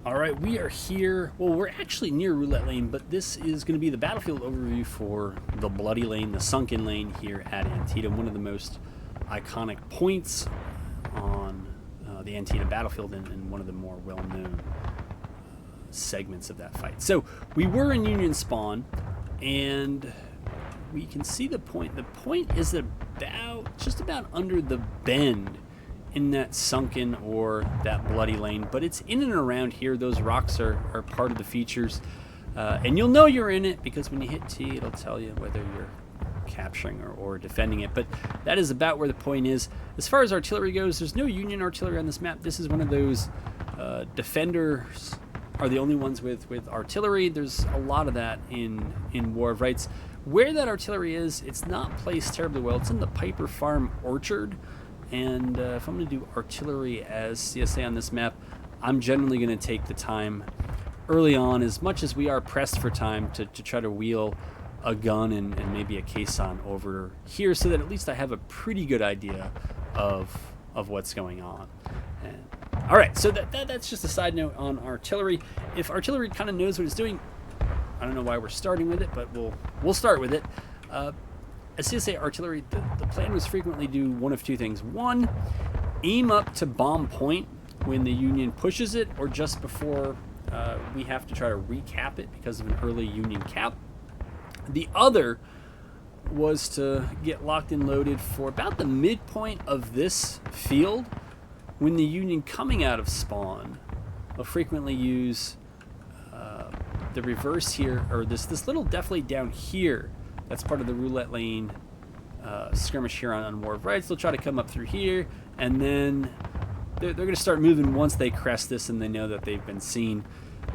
All right, we are here. Well, we're actually near Roulette Lane, but this is going to be the battlefield overview for the Bloody Lane, the Sunken Lane here at Antietam, one of the most iconic points on the Antietam battlefield and one of the more well-known segments of that fight. So we were in Union Spawn, and we can see the point. The point is just about under the bend in that sunken or that bloody lane, but it's in and around here. Those rocks are part of the features, and you'll know you're in it because when you hit T, it'll tell you whether you're capturing or defending it. But that is about where the point is. As far as artillery goes, there's no Union artillery on this map. This is one of those defenders are the only ones with artillery. There's a lot of that in War of Rights. Where that artillery is, it's not placed terribly well. It's in the Piper Farm orchard. And if I'm going to do artillery as CSA on this map, I'm generally going to take the time early on, as much as we are pressed for time, to try to wheel a gun and maybe a caisson over here so that at least I have a pretty good idea of what's going on. And, all right, so that's just a side note on artillery. If artillery kind of knows what it's doing, I don't know why we're starting with it, but we'll start with it. As CSA artillery, the plan was frequently do one of two things. One, aim up to bomb point when the Union pushes it, or just before we have to try to recap it because of an early Union cap. The other was to get locked and loaded for about the midpoint of this field when the Union coming out of spawn will frequently use the reverse here, or this little defilade down here. That's part of the Roulette Lane skirmish here on War of Rights. They'll try to come up through here, and then they're going to start moving once they crest this and they know that they've been seen.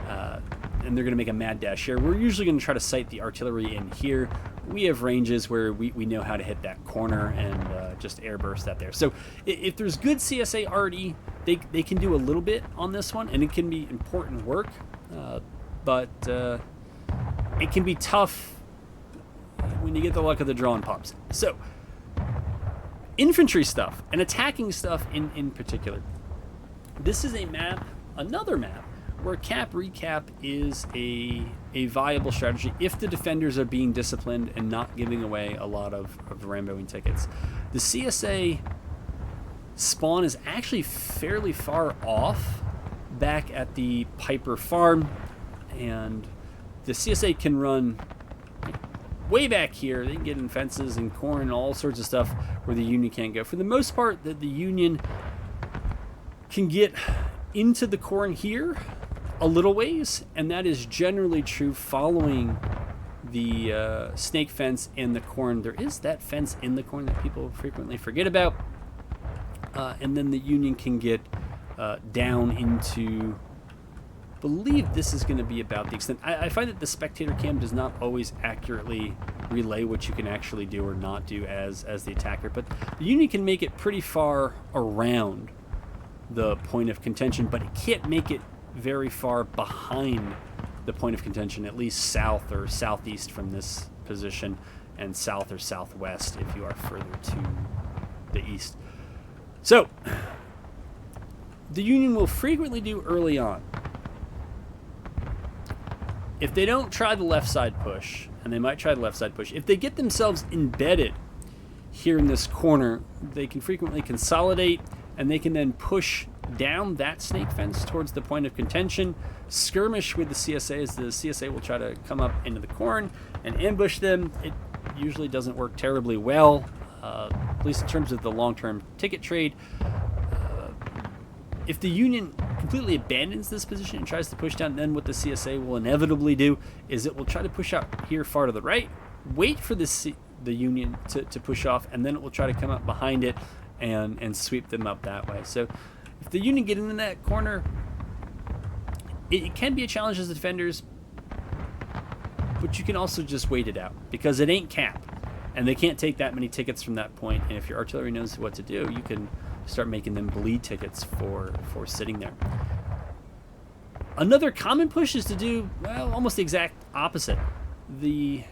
And they're going to make a mad dash here. We're usually going to try to sight the artillery in here. We have ranges where we know how to hit that corner and just airburst that there. So if there's good CSA already, they can do a little bit on this one, and it can be important work. But it can be tough when you get the luck of the draw and pops. So, infantry stuff and attacking stuff in particular. This is a map, another map, where cap recap is a viable strategy if the defenders are being disciplined and not giving away a lot of Ramboing tickets. The CSA spawn is actually fairly far off back at the Piper Farm, and the CSA can run way back here. They can get in fences and corn and all sorts of stuff where the Union can't go. For the most part, the Union can get into the corn here a little ways, and that is generally true following the snake fence and the corn. There is that fence in the corn that people frequently forget about, and then the Union can get down into, I believe this is going to be about the extent. I find that the spectator cam does not always accurately relay what you can actually do or not do as the attacker, but the Union can make it pretty far around the point of contention, but it can't make it very far behind the point of contention, at least south or southeast from this position, and south or southwest if you are further to the east. So the Union will frequently do early on, if they don't try the left side push, and they might try the left side push, if they get themselves embedded here in this corner, they can frequently consolidate, and they can then push down that snake fence towards the point of contention, skirmish with the CSA, as the CSA will try to come up into the corn and ambush them. It usually doesn't work terribly well, at least in terms of the long-term ticket trade. If the Union completely abandons this position and tries to push down, then what the CSA will inevitably do is it will try to push out here far to the right, wait for the Union to push off, and then it will try to come up behind it and sweep them up that way. So if the Union get into that corner, it can be a challenge as the defenders, but you can also just wait it out because it ain't cap, and they can't take that many tickets from that point. And if your artillery knows what to do, you can start making them bleed tickets for sitting there. Another common push is to do, well, almost the exact opposite. The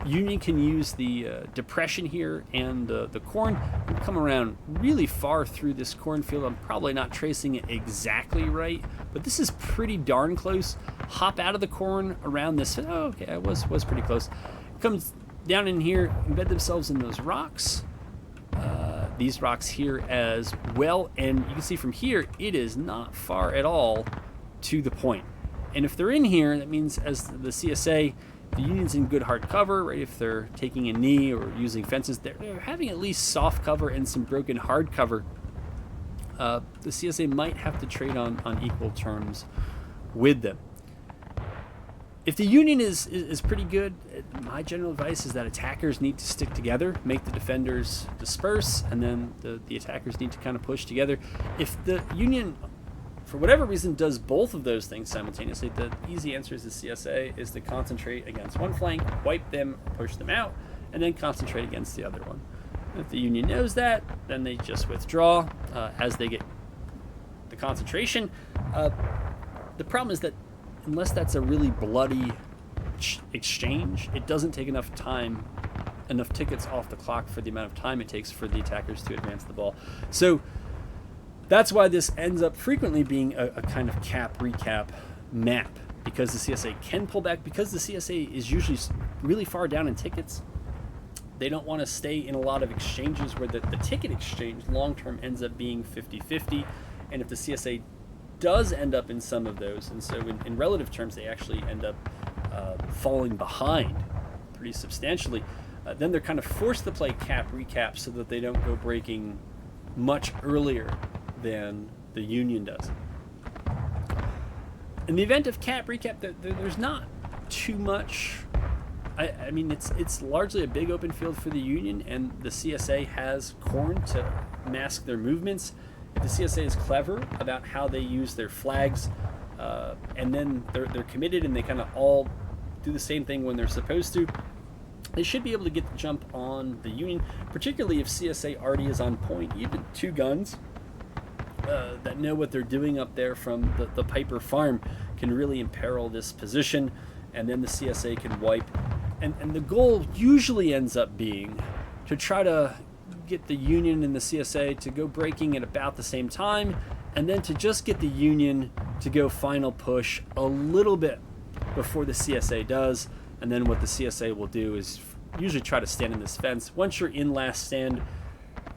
Union can use the depression here and the corn and come around really far through this cornfield. I'm probably not tracing it exactly right, but this is pretty darn close. Hop out of the corn around this. Oh, okay, I was pretty close. Comes down in here, embed themselves in those rocks. These rocks here as well, and you can see from here it is not far at all to the point. And if they're in here, that means as the CSA, the Union's in good hard cover, right? If they're taking a knee or using fences, they're having at least soft cover and some broken hard cover. The CSA might have to trade on equal terms with them. If the Union is pretty good, my general advice is that attackers need to stick together, make the defenders disperse, and then the attackers need to kind of push together. If the Union, for whatever reason, does both of those things simultaneously, the easy answer is the CSA is to concentrate against one flank, wipe them, push them out, and then concentrate against the other one. If the Union knows that, then they just withdraw as they get the concentration. The problem is that unless that's a really bloody exchange, it doesn't take enough tickets off the clock for the amount of time it takes for the attackers to advance the ball. So that's why this ends up frequently being a kind of cap-recap map, because the CSA can pull back, because the CSA is usually really far down in tickets. They don't want to stay in a lot of exchanges where the ticket exchange long-term ends up being 50-50, and if the CSA does end up in some of those, and so in relative terms they actually end up falling behind pretty substantially, then they're kind of forced to play cap-recap so that they don't go breaking much earlier than the Union does. In the event of cap-recap, there's not too much. I mean, it's largely a big open field for the Union, and the CSA has corn to mask their movements. If the CSA is clever about how they use their flags, and then they're committed and they kind of all do the same thing when they're supposed to, they should be able to get the jump on the Union, particularly if CSA already is on point. Even two guns that know what they're doing up there from the Piper farm can really imperil this position, and then the CSA can wipe. And the goal usually ends up being to try to get the Union and the CSA to go breaking at about the same time, and then to just get the Union to go final push a little bit before the CSA does. And then what the CSA will do is usually try to stand in this fence. Once you're in last stand,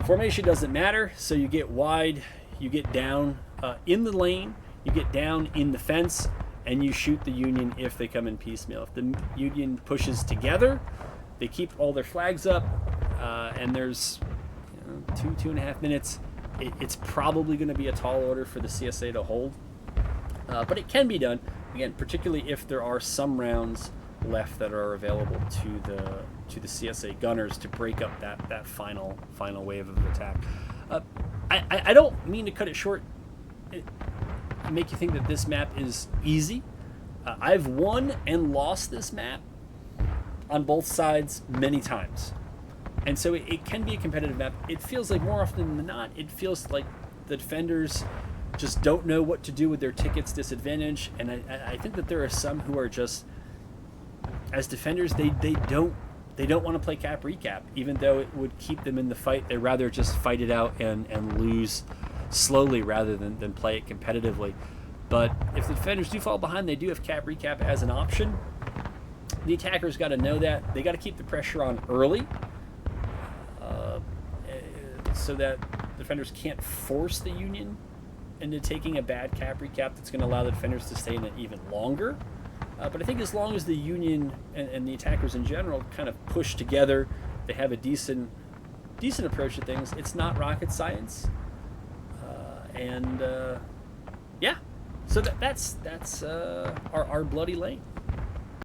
formation doesn't matter, so you get wide, you get down in the lane, you get down in the fence, and you shoot the Union if they come in piecemeal. If the Union pushes together, they keep all their flags up, and there's 2.5 minutes, it's probably going to be a tall order for the CSA to hold. But it can be done, again, particularly if there are some rounds left that are available to the CSA gunners to break up that final wave of attack. I don't mean to cut it short, make you think that this map is easy. I've won and lost this map on both sides many times. And so it can be a competitive map. It feels like more often than not, it feels like the defenders just don't know what to do with their tickets disadvantage. And I think that there are some who are just, as defenders, they don't want to play cap-recap, even though it would keep them in the fight. They'd rather just fight it out and lose slowly rather than play it competitively. But if the defenders do fall behind, they do have cap-recap as an option. The attackers got to know that. They got to keep the pressure on early, so that defenders can't force the Union into taking a bad cap-recap that's going to allow the defenders to stay in it even longer. But I think as long as the Union and the attackers in general kind of push together, they have a decent approach to things. It's not rocket science, yeah. So that's our bloody lane.